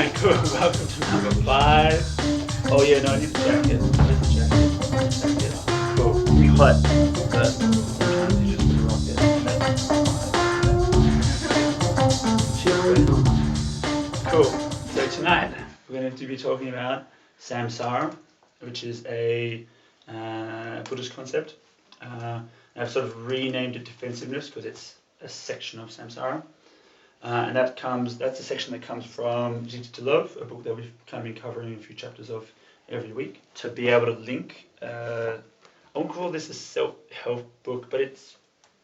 Alright, cool. Welcome to number 5. Oh yeah, no, I need a jacket. Where's the jacket? Jacket. Cool. It's gonna be hot, but sometimes you just gotta rock it. And that's shit, right? Cool. So tonight we're going to be talking about Samsara, which is a Buddhist concept. I've sort of renamed it defensiveness because it's a section of Samsara. And that's a section that comes from Easy to Love, a book that we've kind of been covering a few chapters of every week. To be able to link, I won't call this a self-help book, but it's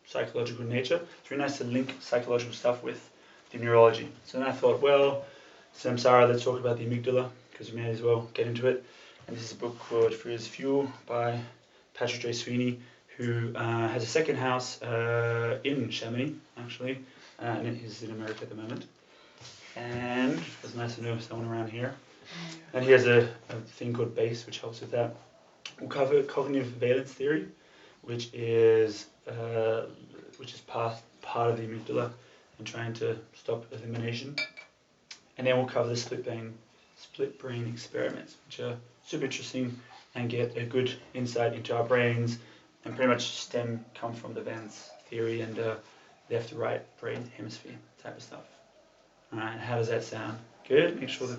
psychological in nature. It's really nice to link psychological stuff with the neurology. So then I thought, well, Samsara, let's talk about the amygdala, because we may as well get into it. And this is a book called Fear is Fuel by Patrick J. Sweeney, who has a second house in Chamonix, actually. And he's in America at the moment. And it's nice to know someone around here. And he has a thing called BASE, which helps with that. We'll cover Cognitive Valence Theory, which is part of the amygdala and trying to stop elimination. And then we'll cover the split brain experiments, which are super interesting and get a good insight into our brains, and pretty much come from the Valence theory and left to right brain hemisphere type of stuff. Alright, how does that sound? Good? Make sure that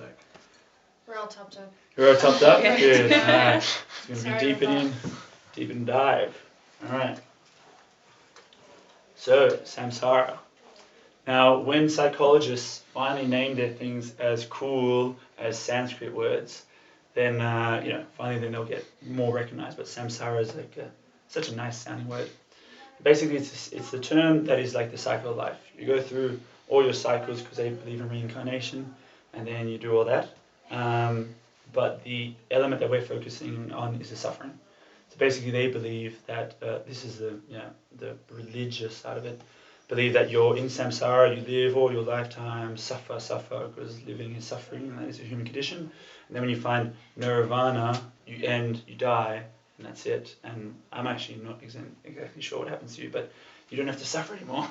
we're all topped up. You're all topped up? Yeah. Good. Alright. It's going to be deep and dive. Alright. So, Samsara. Now, when psychologists finally name their things as cool as Sanskrit words, then finally they'll get more recognized. But Samsara is like such a nice sounding word. Basically, it's the term that is like the cycle of life. You go through all your cycles because they believe in reincarnation, and then you do all that. But the element that we're focusing on is the suffering. So basically, they believe that this is the religious side of it. Believe that you're in samsara, you live all your lifetime, suffer, because living is suffering, and that is a human condition. And then when you find nirvana, you die, and that's it. And I'm actually not exactly sure what happens to you, but you don't have to suffer anymore.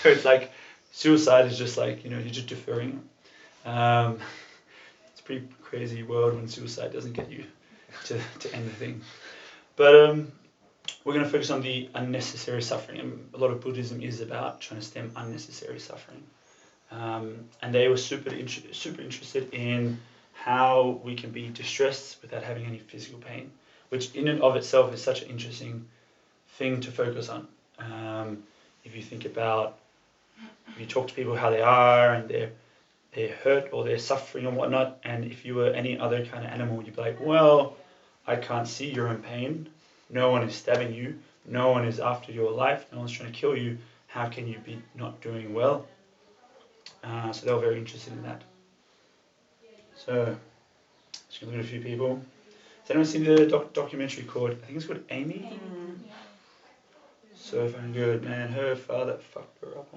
So it's like suicide is just like, you're just deferring. It's a pretty crazy world when suicide doesn't get you to end the thing. But we're going to focus on the unnecessary suffering, and a lot of Buddhism is about trying to stem unnecessary suffering. And they were super interested in how we can be distressed without having any physical pain, which in and of itself is such an interesting thing to focus on. If you think about, if you talk to people how they are and they're hurt or they're suffering and whatnot, and if you were any other kind of animal, you'd be like, well, I can't see you're in pain. No one is stabbing you. No one is after your life. No one's trying to kill you. How can you be not doing well? So they were very interested in that. So, just going to look at a few people. Has anyone seen the documentary called, I think it's called Amy? Yeah. So fucking good, man. Her father fucked her up,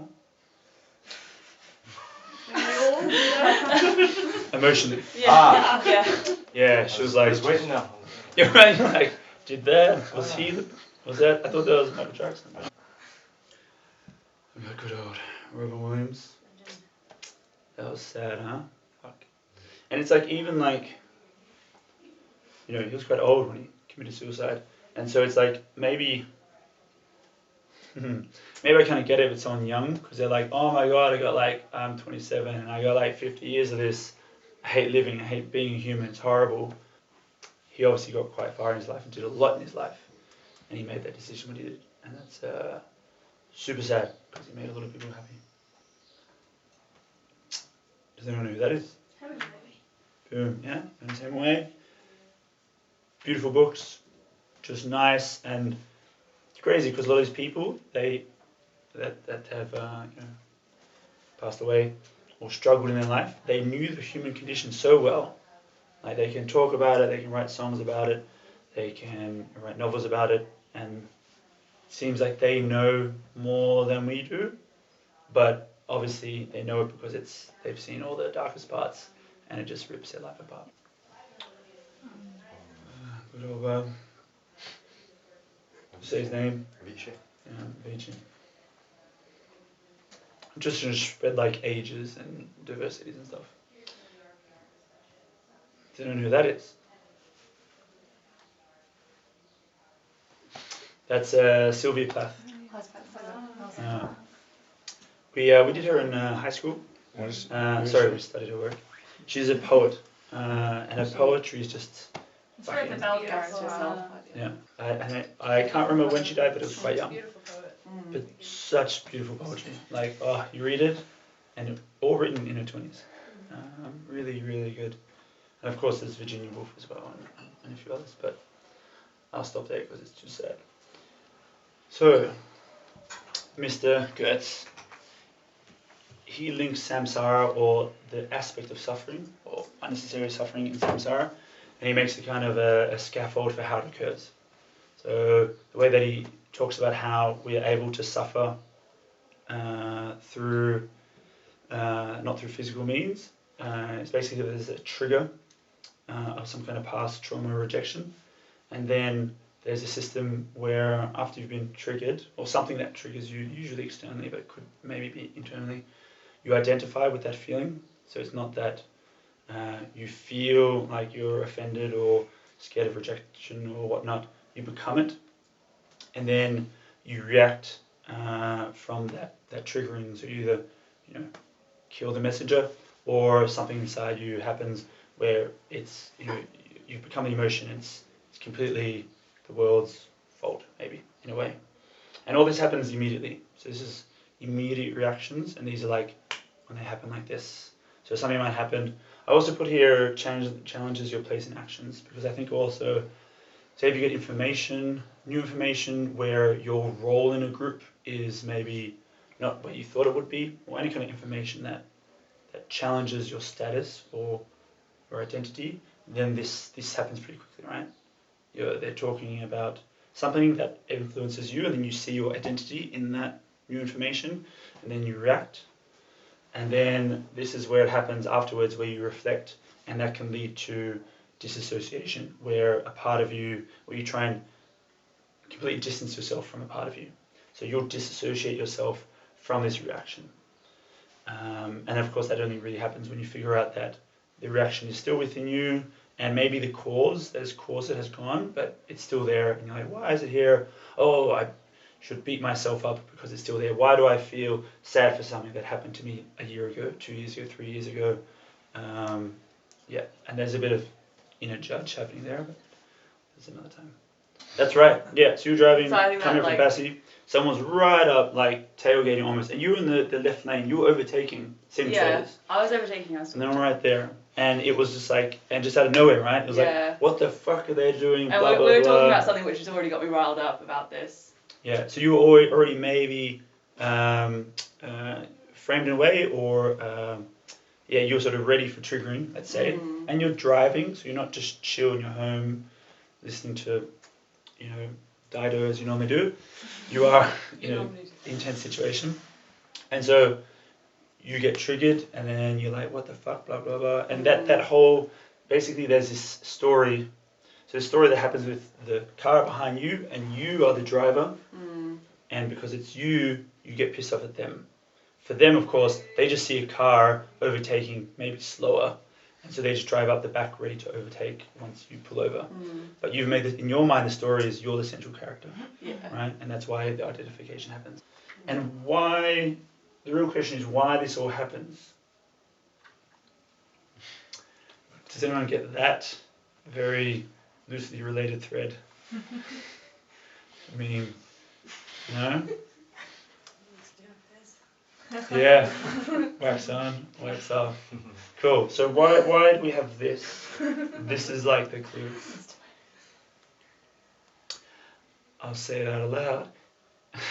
Emotionally. Yeah. Yeah, she was like, I was waiting now. you're right, like, did that? Was that? I thought that was Michael Jackson. We got good old Robin Williams. That was sad, huh? Fuck. And it's like, even like, he was quite old when he committed suicide. And so it's like, maybe I kind of get it with someone young, because they're like, oh my god, I'm 27 and I got like 50 years of this. I hate living, I hate being a human, it's horrible. He obviously got quite far in his life and did a lot in his life. And he made that decision when he did. And that's super sad, because he made a lot of people happy. Does anyone know who that is? Boom, yeah, in the same way. Beautiful books, just nice, and it's crazy because a lot of these people, that have passed away or struggled in their life, they knew the human condition so well. Like, they can talk about it, they can write songs about it, they can write novels about it, and it seems like they know more than we do, but obviously they know it because they've seen all the darkest parts, and it just rips their life apart. Good old, say his name? Vici. Yeah, Vici. Just to spread like ages and diversities and stuff. Does anyone know who that is? That's Sylvia Plath. We did her in high school. We studied her work. She's a poet, and her poetry is just. It's very the bell character herself. Yeah, I can't remember when she died, but it was quite young. Beautiful poet. But such beautiful poetry. Like, you read it, and all written in her 20s. Really, really good. And of course, there's Virginia Woolf as well, and a few others. But I'll stop there because it's too sad. So, Mr. Goetz, he links samsara, or the aspect of suffering, or unnecessary suffering in samsara, and he makes a kind of a scaffold for how it occurs. So the way that he talks about how we are able to suffer through, not through physical means, it's basically there's a trigger of some kind of past trauma or rejection, and then there's a system where after you've been triggered, or something that triggers you, usually externally, but could maybe be internally, you identify with that feeling. So it's not that you feel like you're offended or scared of rejection or whatnot. You become it, and then you react from that triggering. So you either kill the messenger, or something inside you happens where it's you become an emotion. It's completely the world's fault, maybe, in a way. And all this happens immediately. So this is immediate reactions, and these are like when they happen like this. So something might happen. I also put here challenges your place in actions, because I think also, say if you get new information where your role in a group is maybe not what you thought it would be, or any kind of information that challenges your status or your identity, then this happens pretty quickly, right? They're talking about something that influences you, and then you see your identity in that new information, and then you react. And then this is where it happens afterwards, where you reflect, and that can lead to disassociation, where a part of you, where you try and completely distance yourself from a part of you. So you'll disassociate yourself from this reaction. And of course, that only really happens when you figure out that the reaction is still within you, and maybe the cause that has gone, but it's still there. And you're like, why is it here? Oh, I should beat myself up because it's still there. Why do I feel sad for something that happened to me a year ago, 2 years ago, 3 years ago? And there's a bit of inner judge happening there, but there's another time. That's right. Yeah, so you're driving, coming from Passy. Someone's right up, like, tailgating almost. And you were in the left lane. You were overtaking trailers. I was overtaking us. And they were right there. And it was just like, and just out of nowhere, right? It was like, what the fuck are they doing? And we were talking about something which has already got me riled up about this. Yeah, so you were already maybe framed in a way, or you're sort of ready for triggering, let's say. And you're driving, so you're not just chill in your home, listening to, Dido as you normally do. You are in an intense situation. And so you get triggered, and then you're like, what the fuck, blah, blah, blah. And that whole, basically there's this story. So the story that happens with the car behind you, and you are the driver. And because it's you get pissed off at them. For them, of course, they just see a car overtaking, maybe slower. And so they just drive up the back ready to overtake once you pull over. But you've made in your mind, the story is you're the central character, right? And that's why the identification happens. And why, the real question is why this all happens. Does anyone get that very loosely related thread? I mean, no? Yeah, wax on, wax off. Cool. So why do we have this? This is like the clue. I'll say it out loud.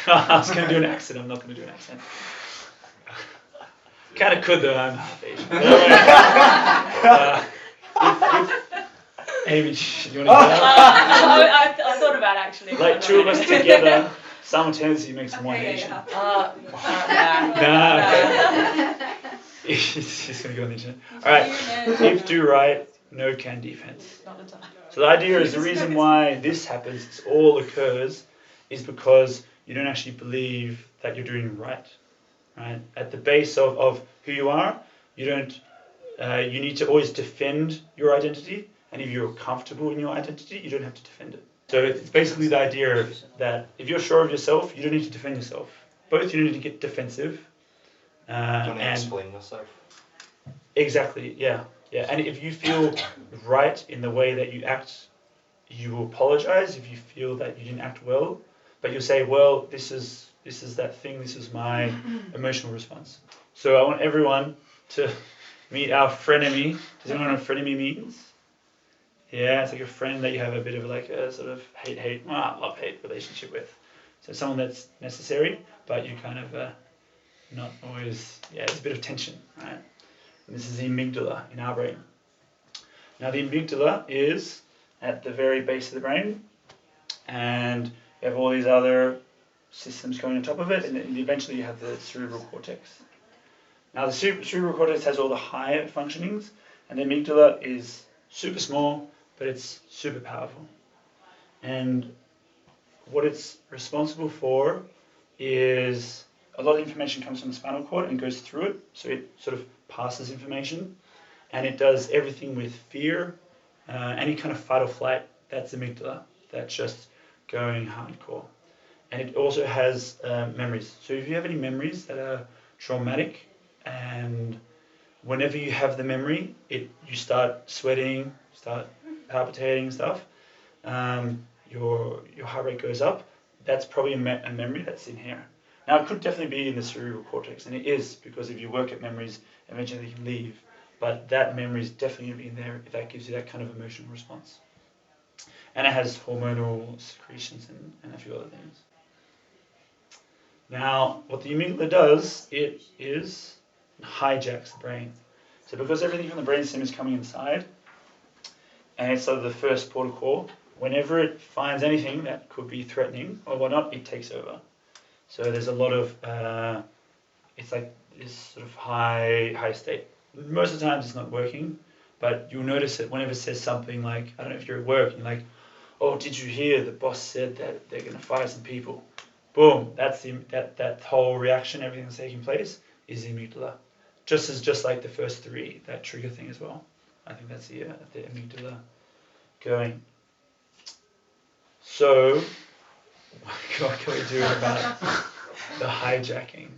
I was going to do an accent. I'm not going to do an accent. Kind of could though. I'm half Asian. Amy, do you want to get out? I thought about actually. Like two of us together. Simultaneously makes one Asian. Nah. It's just going to go on the internet. Alright, if do right, no can defense. So the idea is the reason why this happens, this all occurs, is because you don't actually believe that you're doing right. At the base of who you are, you don't you need to always defend your identity, and if you're comfortable in your identity, you don't have to defend it. So it's basically the idea that if you're sure of yourself, you don't need to defend yourself. Both you need to get defensive. And explain yourself. Exactly, yeah. And if you feel right in the way that you act, you will apologize if you feel that you didn't act well, but you'll say, well, this is that thing, this is my emotional response. So I want everyone to meet our frenemy. Does anyone know what a frenemy means? Yeah, it's like a friend that you have a bit of like a sort of love-hate relationship with. So someone that's necessary, but you kind of not always, it's a bit of tension, right? And this is the amygdala in our brain. Now the amygdala is at the very base of the brain, and you have all these other systems going on top of it, and then eventually you have the cerebral cortex. Now the cerebral cortex has all the high functionings, and the amygdala is super small, but it's super powerful. And what it's responsible for is a lot of information comes from the spinal cord and goes through it, so it sort of passes information, and it does everything with fear, any kind of fight or flight. That's amygdala. That's just going hardcore. And it also has memories. So if you have any memories that are traumatic, and whenever you have the memory, you start sweating, start palpitating and stuff, your heart rate goes up, that's probably a memory that's in here. Now it could definitely be in the cerebral cortex, and it is, because if you work at memories, eventually you can leave. But that memory is definitely in there if that gives you that kind of emotional response. And it has hormonal secretions and a few other things. Now, what the amygdala does, it hijacks the brain. So because everything from the brainstem is coming inside, and it's sort of the first port of call, whenever it finds anything that could be threatening or whatnot, it takes over. So there's a lot of, it's like this sort of high state. Most of the times it's not working, but you'll notice it whenever it says something like, I don't know if you're at work, and you're like, oh, did you hear the boss said that they're going to fire some people? Boom, that's that whole reaction, everything that's taking place is the amygdala. Just like the first three, that trigger thing as well. I think that's the amygdala going. So, what can we do about the hijacking?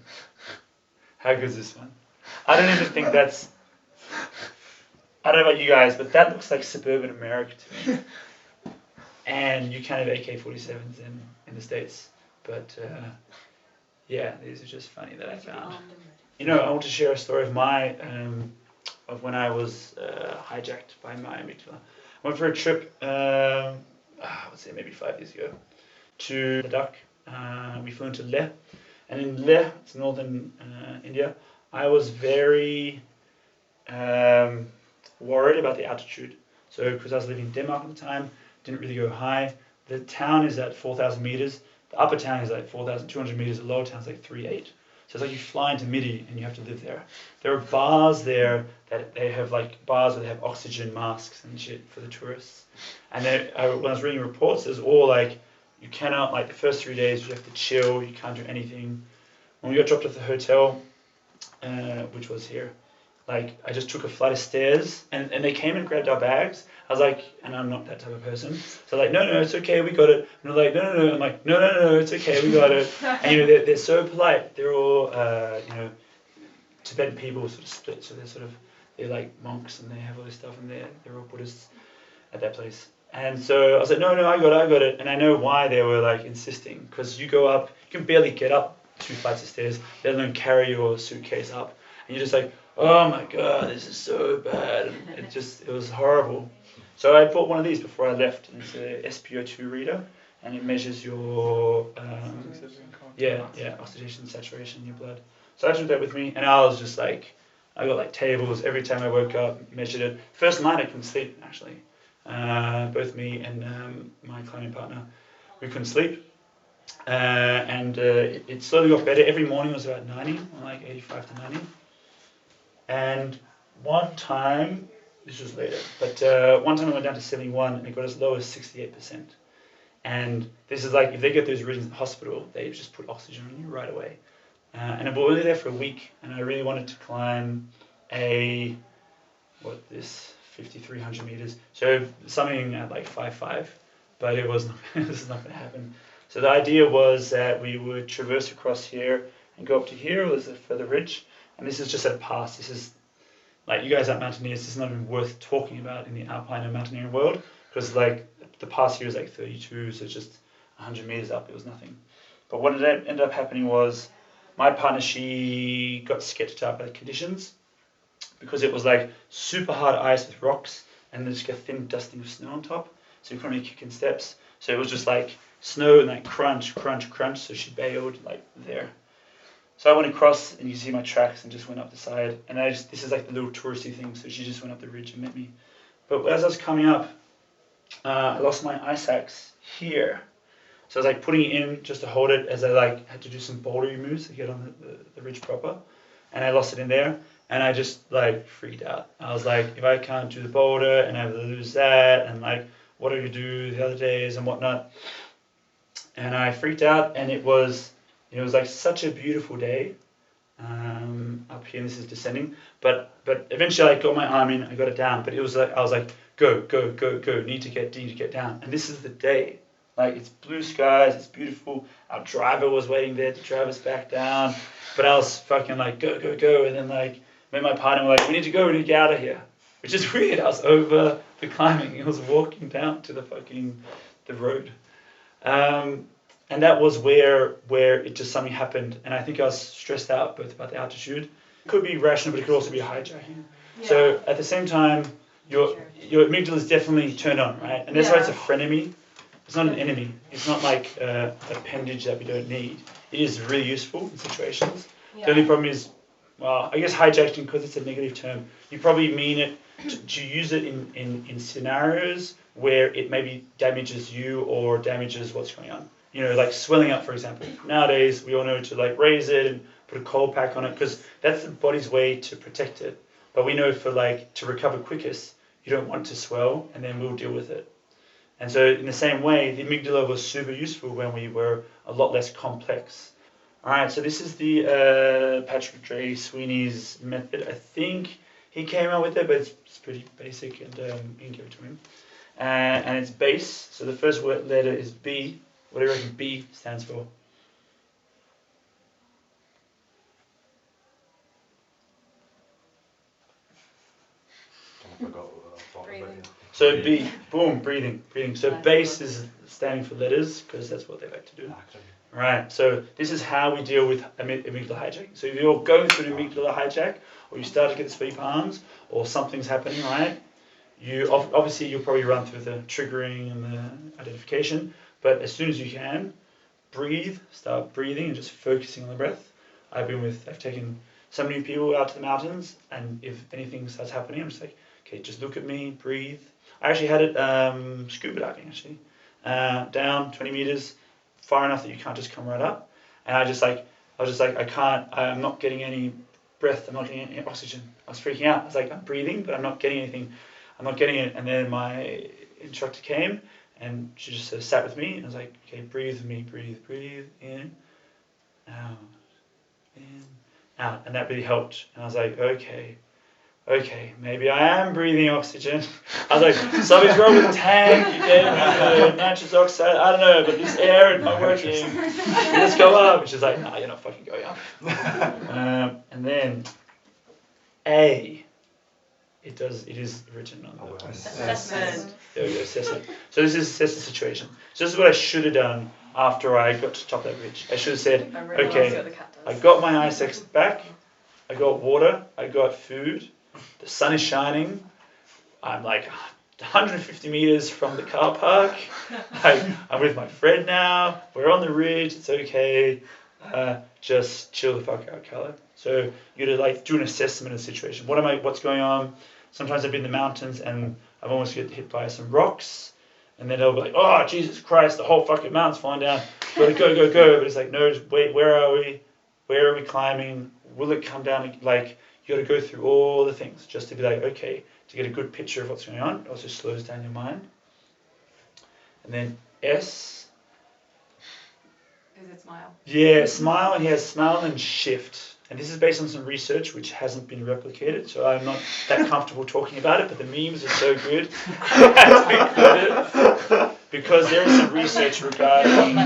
How good is this one? I don't even think that's, I don't know about you guys, but that looks like suburban America to me. And you can have AK-47s in the States. But these are just funny that I found. I want to share a story of of when I was hijacked by my amygdala. I went for a trip, I would say maybe 5 years ago, to Ladakh. We flew into Leh, and in Leh, it's northern India, I was very worried about the altitude. So because I was living in Denmark at the time, didn't really go high. The town is at 4,000 meters. The upper town is like 4,200 meters. The lower town is like 3,800. So it's like you fly into Midi and you have to live there. There are bars there that they have like bars where they have oxygen masks and shit for the tourists. And when I was reading reports, there's all like, you cannot, like the first 3 days you have to chill, you can't do anything. When we got dropped off the hotel, which was here, like I just took a flight of stairs and they came and grabbed our bags. I was like, and I'm not that type of person. So like, no, it's okay, we got it. And they're like, no. I'm like, no, it's okay, we got it. And they're so polite. They're all, Tibetan people sort of split. So they're like monks and they have all this stuff and they're all Buddhists at that place. And so I was like, no, I got it. And I know why they were like insisting, because you go up, you can barely get up 2 flights of stairs, let alone carry your suitcase up. And you're just like, oh my God, this is so bad. And it was horrible. So I bought one of these before I left. It's a SpO2 reader, and it measures your oxidation saturation in your blood. So I took that with me, and I was just like, I got like tables every time I woke up, measured it. First night I couldn't sleep actually. Both me and my climbing partner, we couldn't sleep. And it slowly got better. Every morning it was about 90, like 85 to 90. And one time, this was later, but one time I went down to 71 and it got as low as 68%. And this is like, if they get those readings in the hospital, they just put oxygen on you right away. And I was only there for a week, and I really wanted to climb a what this 5,300 meters. So something at like 5.5, but it was not, this is not going to happen. So the idea was that we would traverse across here and go up to here. It was a further ridge, and this is just at a pass. This is like, you guys aren't mountaineers. This is not even worth talking about in the alpine and mountaineering world, because like the pass here is like 32, so it's just 100 meters up. It was nothing. But what ended up happening was my partner, she got sketched out by the conditions, because it was like super hard ice with rocks and there's like a thin dusting of snow on top, so you couldn't really kick in steps. So it was just like snow and like crunch, crunch, crunch. So she bailed like there. So I went across, and you see my tracks, and just went up the side. And this is like the little touristy thing. So she just went up the ridge and met me. But as I was coming up, I lost my ice axe here. So I was like putting it in just to hold it, as I like had to do some boulder moves to get on the ridge proper. And I lost it in there. And I just like freaked out. I was like, if I can't do the boulder and I lose that, and like, what do you do the other days and whatnot? And I freaked out, and it was like such a beautiful day up here, and this is descending. But eventually I got my arm in, I got it down. But it was like, I was like, go, go, go, go. Need to get down. And this is the day. Like, it's blue skies, it's beautiful. Our driver was waiting there to drive us back down. But I was fucking like, go, go, go. And then like, me and my partner were like, we need to go, we need to get out of here. Which is weird. I was over the climbing. I was walking down to the road. And that was where it just something happened. And I think I was stressed out both about the altitude. It could be rational, but it could also be hijacking. Yeah. So at the same time, your amygdala is definitely turned on, right? And that's why it's a frenemy. It's not an enemy. It's not like an appendage that we don't need. It is really useful in situations. Yeah. The only problem is, well, I guess hijacking, because it's a negative term, you probably mean it to use it in scenarios where it maybe damages you or damages what's going on. Like swelling up, for example. Nowadays, we all know to like raise it and put a cold pack on it, because that's the body's way to protect it. But we know to recover quickest, you don't want to swell, and then we'll deal with it. And so in the same way, the amygdala was super useful when we were a lot less complex. All right, so this is the Patrick Dre Sweeney's method. I think he came out with it, but it's pretty basic, and you can give it to him. And it's base, so the first letter is B. What do you reckon B stands for? Breathing. So B, boom, breathing. So base is standing for letters, because that's what they like to do. Right, so this is how we deal with amygdala hijacking. So if you're going through an amygdala hijack, or you start to get the sweaty palms, or something's happening, right? Obviously you'll probably run through the triggering and the identification, but as soon as you can, start breathing and just focusing on the breath. I've taken some new people out to the mountains, and if anything starts happening, I'm just like, okay, just look at me, breathe. I actually had it scuba diving, actually. Down 20 meters, far enough that you can't just come right up. And I was just like, I'm not getting any breath, I'm not getting any oxygen. I was freaking out. I was like, I'm breathing, but I'm not getting anything. I'm not getting it. And then my instructor came, and she just sat with me, and I was like, okay, breathe with me, breathe, in, out, in, out. And that really helped. And I was like, okay, maybe I am breathing oxygen. I was like, something's wrong with the tank, you gave me the nitrous oxide, I don't know, but this air is not working. Let's go up. And she's like, nah, you're not fucking going up. And then A, it is written on the assessment. There we go, assessment. So this is assess the situation. So this is what I should have done after I got to top that ridge. I should have said, okay, I got my ice axe back, I got water, I got food, the sun is shining, I'm like 150 meters from the car park, I'm with my friend now, we're on the ridge, it's okay, just chill the fuck out, Carlo. So you gotta like do an assessment of the situation. What's going on? Sometimes I've been in the mountains and I've almost get hit by some rocks, and then they'll be like, oh Jesus Christ, the whole fucking mountain's falling down, gotta go. But it's like, no, just wait, where are we climbing? Will it come down? Like, you got to go through all the things just to be like, okay, to get a good picture of what's going on. It also slows down your mind. And then S. Is it smile? Yeah, smile, and he has smile and shift. And this is based on some research which hasn't been replicated, so I'm not that comfortable talking about it, but the memes are so good. It has to be included. Because there is some research regarding,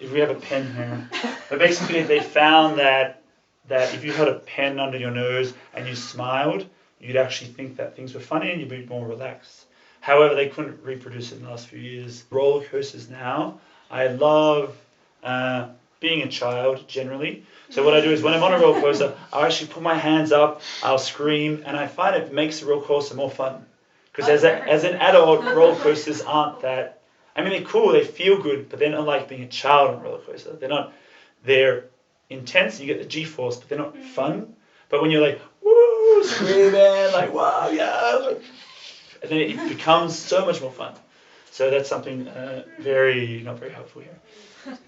if we have a pen here, but basically they found that if you had a pen under your nose and you smiled, you'd actually think that things were funny and you'd be more relaxed. However, they couldn't reproduce it in the last few years. Roller coasters now, I love being a child generally. So what I do is when I'm on a roller coaster, I'll actually put my hands up, I'll scream, and I find it makes the roller coaster more fun. Because as an adult, roller coasters aren't that, I mean, they're cool, they feel good, but they're not like being a child on a roller coaster. They're intense, you get the G-force, but they're not fun. But when you're like, woo, screaming, like, wow, yeah, and then it becomes so much more fun. So that's something not very helpful here.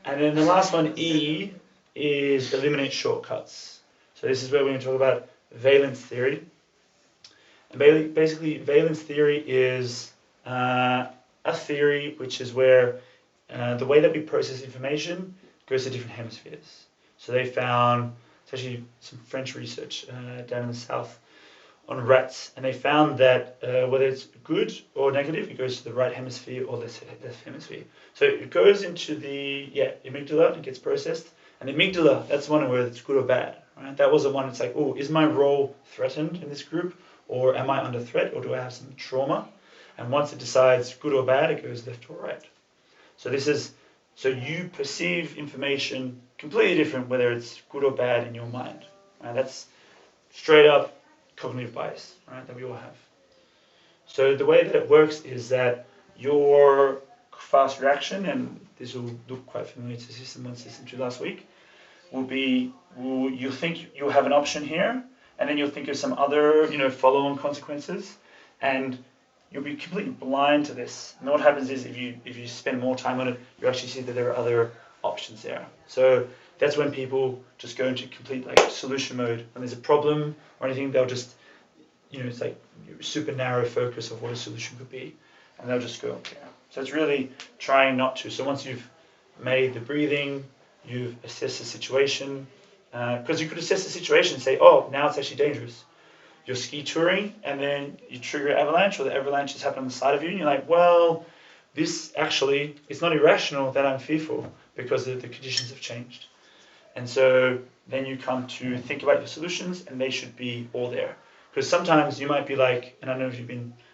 And then the last one, E, is eliminate shortcuts. So this is where we're going to talk about valence theory. And basically, valence theory is a theory which is where the way that we process information goes to different hemispheres. So they found, it's actually some French research down in the south on rats, and they found that whether it's good or negative, it goes to the right hemisphere or left hemisphere. So it goes into the amygdala and gets processed. And the amygdala, that's one where it's good or bad. Right? That was the one that's like, oh, is my role threatened in this group? Or am I under threat? Or do I have some trauma? And once it decides good or bad, it goes left or right. So you perceive information completely different whether it's good or bad in your mind. Right? That's straight up cognitive bias, right, that we all have. So the way that it works is that your fast reaction, and this will look quite familiar to system 1, system 2 last week, you'll think you'll have an option here, and then you'll think of some other, follow-on consequences, and you'll be completely blind to this. And what happens is if you spend more time on it, you actually see that there are other options there. So that's when people just go into complete solution mode. When there's a problem or anything, they'll just, it's like super narrow focus of what a solution could be, and they'll just go, okay. So it's really trying not to. So once you've made the breathing, you've assessed the situation, because you could assess the situation and say, oh, now it's actually dangerous. You're ski touring, and then you trigger an avalanche, or the avalanche has happened on the side of you, and you're like, well, this actually, it's not irrational that I'm fearful because the conditions have changed. And so then you come to think about your solutions, and they should be all there. Because sometimes you might be like, and I know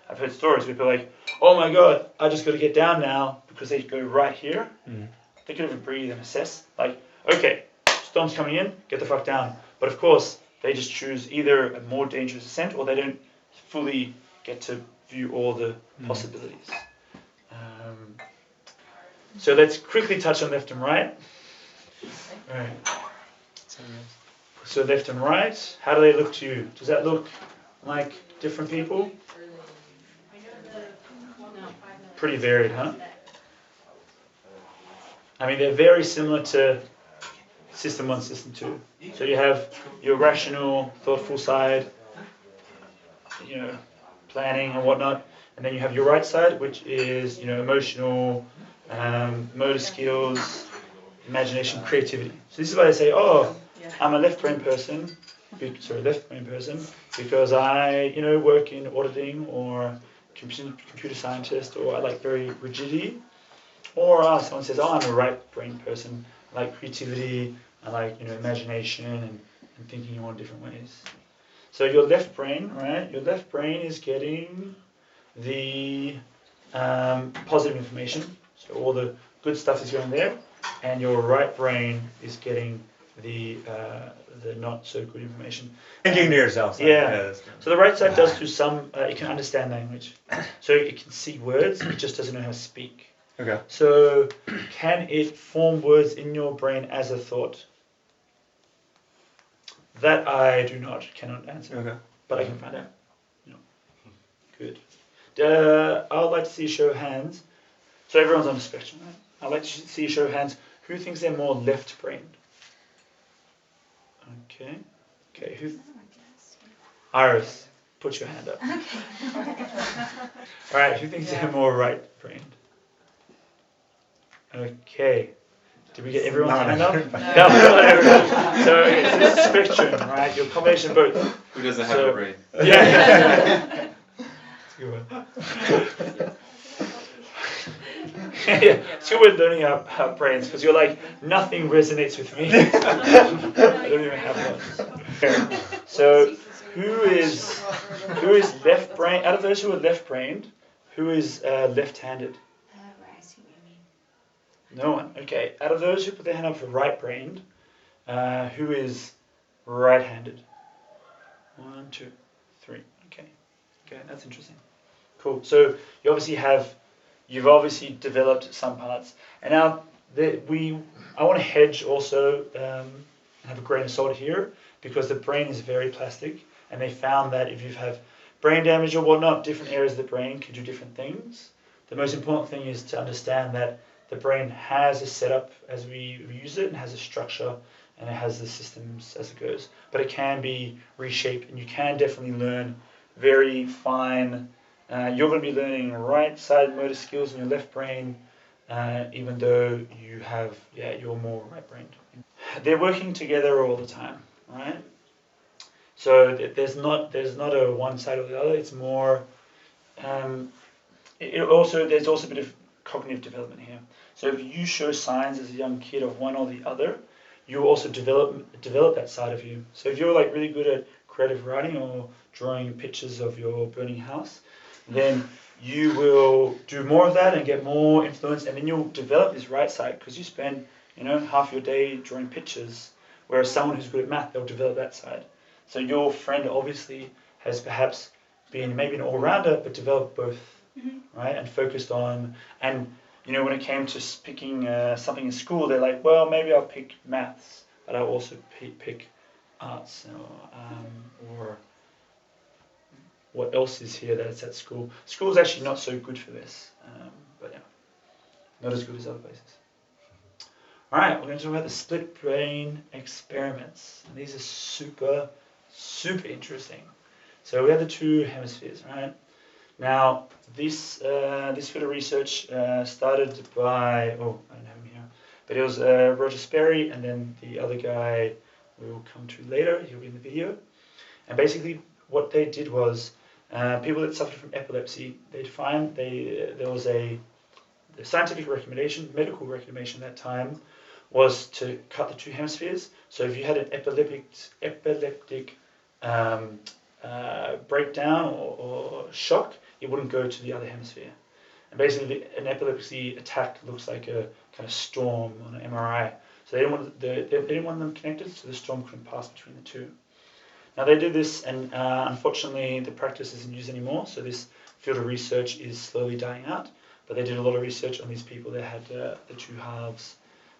I've heard stories where people are like, oh my God, I just got to get down now, because they go right here. Mm. They could even breathe and assess, like, okay, storm's coming in, get the fuck down. But of course, they just choose either a more dangerous ascent, or they don't fully get to view all the possibilities. So let's quickly touch on left and right. All right. So left and right, how do they look to you? Does that look like different people? Pretty varied, huh? I mean, they're very similar to System 1, System 2. So you have your rational, thoughtful side, planning and whatnot, and then you have your right side, which is, emotional, motor skills, imagination, creativity. So this is why they say, oh, I'm a left brain person because I, work in auditing or computer scientist, or I like very rigidity. Or someone says, oh, I'm a right brain person. I like creativity, I like, imagination and thinking in all different ways. So your left brain, right? Your left brain is getting the positive information. So all the good stuff is going there. And your right brain is getting the not so good information. Thinking to yourself. Yeah. So the right side does do some, it can understand language. So it can see words, it just doesn't know how to speak. Okay. So can it form words in your brain as a thought? That I cannot answer. Okay. But I can find out. Good. I would like to see a show of hands. So everyone's on the spectrum, right? I'd like to see a show of hands. Who thinks they're more left-brained? Okay. Okay. Who? Iris, put your hand up. Okay. All right. Who thinks they're more right-brained? Okay. Did we get everyone's No, hand no. up? No, not everyone. So it's a spectrum, right? You're a combination of both. Who doesn't have a brain? Yeah. That's a good one. Yeah, it's good we're learning our brains because you're like, nothing resonates with me. I don't even have one. So who is left brain? Out of those who are left-brained, who is left-handed? No one. Okay. Out of those who put their hand up for right-brained, who is right-handed? 1, 2, 3. Okay. Okay, that's interesting. Cool. So you've obviously developed some parts, and now I want to hedge also have a grain of salt here because the brain is very plastic, and they found that if you have brain damage or whatnot, different areas of the brain can do different things. The most important thing is to understand that the brain has a setup as we use it and has a structure and it has the systems as it goes. But it can be reshaped and you can definitely learn very fine. You're going to be learning right side motor skills in your left brain even though you're more right brained. They're working together all the time, right? So there's not a one side or the other. It's more. There's also a bit of cognitive development here. So if you show signs as a young kid of one or the other, you also develop that side of you. So if you're like really good at creative writing or drawing pictures of your burning house, then you will do more of that and get more influence, and then you'll develop this right side because you spend half your day drawing pictures. Whereas someone who's good at math, they'll develop that side. So your friend obviously has perhaps been maybe an all-rounder, but developed both, right? And focused on, and when it came to picking something in school, they're like, well, maybe I'll pick maths, but I'll also pick arts or what else is here that's at school. School's actually not so good for this, but yeah, not as good as other places. All right, we're going to talk about the split brain experiments. And these are super, super interesting. So we have the two hemispheres, right? Now, this bit of research started by, I don't have him here, but it was Roger Sperry, and then the other guy we will come to later. He'll be in the video. And basically, what they did was people that suffered from epilepsy, there was the scientific recommendation, medical recommendation at that time, was to cut the two hemispheres. So if you had an epileptic breakdown or shock, it wouldn't go to the other hemisphere. And basically, an epilepsy attack looks like a kind of storm on an MRI. So they didn't want them connected, so the storm couldn't pass between the two. Now they did this, and unfortunately, the practice isn't used anymore. So this field of research is slowly dying out. But they did a lot of research on these people that had the two halves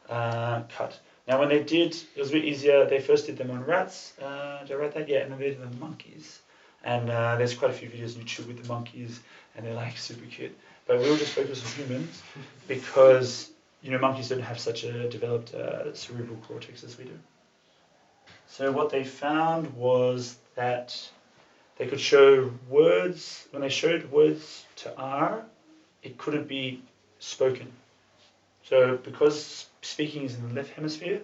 cut. Now when they did, it was a bit easier. They first did them on rats. Did I write that? Yeah, and then they did them on monkeys. And there's quite a few videos on YouTube with the monkeys, and they're like super cute. But we'll just focus on humans because monkeys don't have such a developed cerebral cortex as we do. So what they found was that they could show words. When they showed words to R, it couldn't be spoken. So because speaking is in the left hemisphere,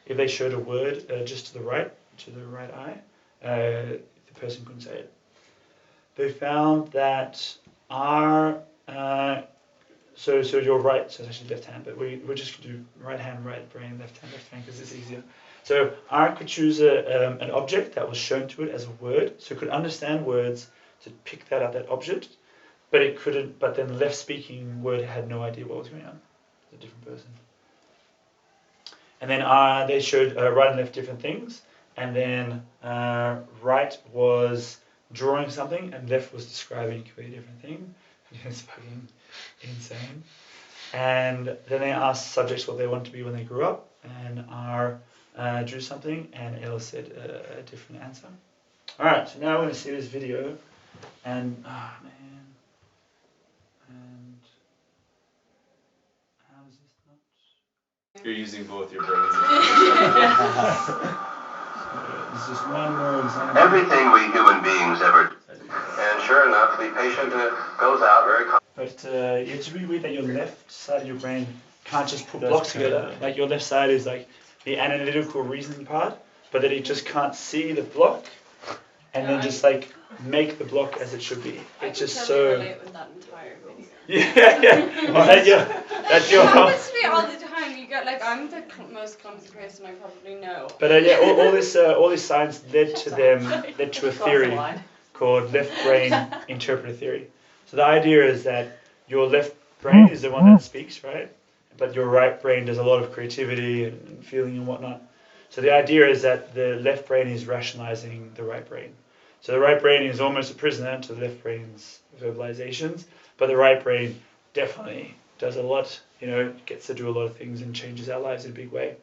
if they showed a word just to the right eye, the person couldn't say it. They found that R, so you're right, so it's actually left hand, but we're just going to do right hand, right brain, left hand, because it's easier. So R could choose an object that was shown to it as a word, so it could understand words to pick that up, that object, but it couldn't, but then the left speaking word had no idea what was going on. It's a different person. And then they showed right and left different things, and then right was drawing something, and left was describing a completely different thing. It's fucking insane. And then they asked subjects what they wanted to be when they grew up, and R drew something, and L said a different answer. All right, so now we're going to see this video, and and how is this not? You're using both your brains. There's just one more example. Everything we human beings ever do. And sure enough, be patient and it goes out very But you have to be aware that your left side of your brain can't just put That's blocks true. together. Like your left side is like the analytical reasoning part, but then it just can't see the block and then just like make the block as it should be. It's just so. relate with that entire video. Yeah. That's your It happens to me all the time. You get like, I'm the most clumsy person I probably know. But all this science led to a theory called left brain interpreter theory. So the idea is that your left brain is the one that speaks, right? But your right brain does a lot of creativity and feeling and whatnot. So the idea is that the left brain is rationalizing the right brain. So the right brain is almost a prisoner to the left brain's verbalizations, but the right brain definitely does a lot, gets to do a lot of things and changes our lives in a big way.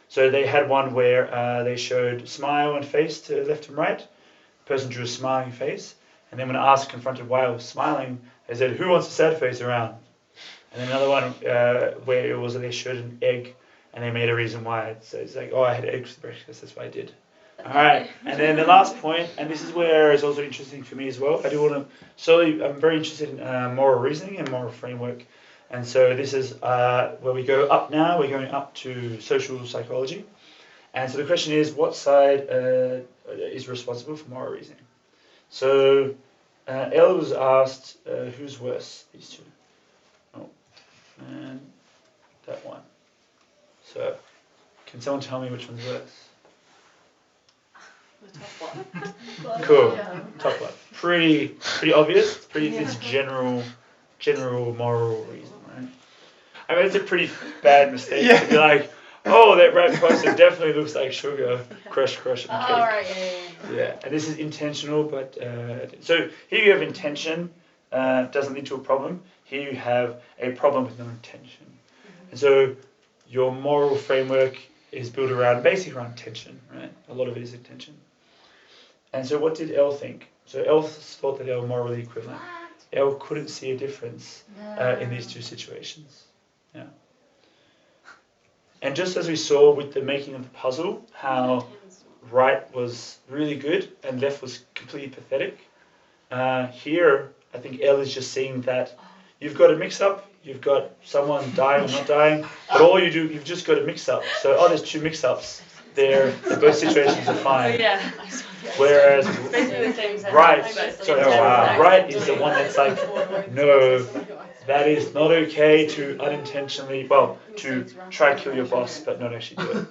So they had one where they showed smile and face to left and right. The person drew a smiling face, and then when asked, confronted why I was smiling, they said, "Who wants a sad face around?" And then another one where it was they showed an egg, and they made a reason why. So it's like, "Oh, I had eggs for breakfast, that's why I did." All right, and then the last point, and this is where it's also interesting for me as well. I'm very interested in moral reasoning and moral framework. And so this is where we go up now. We're going up to social psychology. And so the question is, what side is responsible for moral reasoning? So Elle was asked, who's worse, these two? Oh, and that one. So can someone tell me which one's worse? The top one. Cool. Yeah. Top one. Pretty obvious. It's general moral reason, right? I mean, it's a pretty bad mistake to be like, oh, that red person definitely looks like sugar. Crush on cake. Oh, right, yeah. Yeah, and this is intentional, but so here you have intention doesn't lead to a problem. Here you have a problem with no intention, and so your moral framework is built basically around intention, right? A lot of it is intention. And so what did Elle think? So Elle thought that they were morally equivalent. Elle couldn't see a difference in these two situations. Yeah. And just as we saw with the making of the puzzle, how right was really good and left was completely pathetic, here I think Elle is just seeing that you've got a mix-up, you've got someone dying or not dying, but all you do, you've just got a mix-up. So, there's two mix-ups. Both situations are fine. Yeah. Whereas Basically the same sentence. right is the one that's like, no, that is not okay to unintentionally, to try to kill your boss, but not actually do it.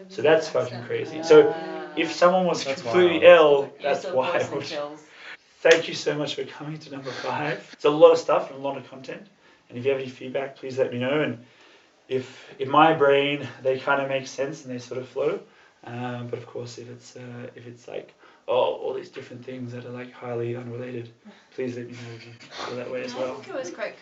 So that's fucking crazy. So if someone was completely ill, that's why. Thank you so much for coming to number 5. It's a lot of stuff and a lot of content. And if you have any feedback, please let me know. And if in my brain they kind of make sense and they sort of flow, but of course if it's like all these different things that are like highly unrelated, please let me know if you feel that way as well. I think it was quite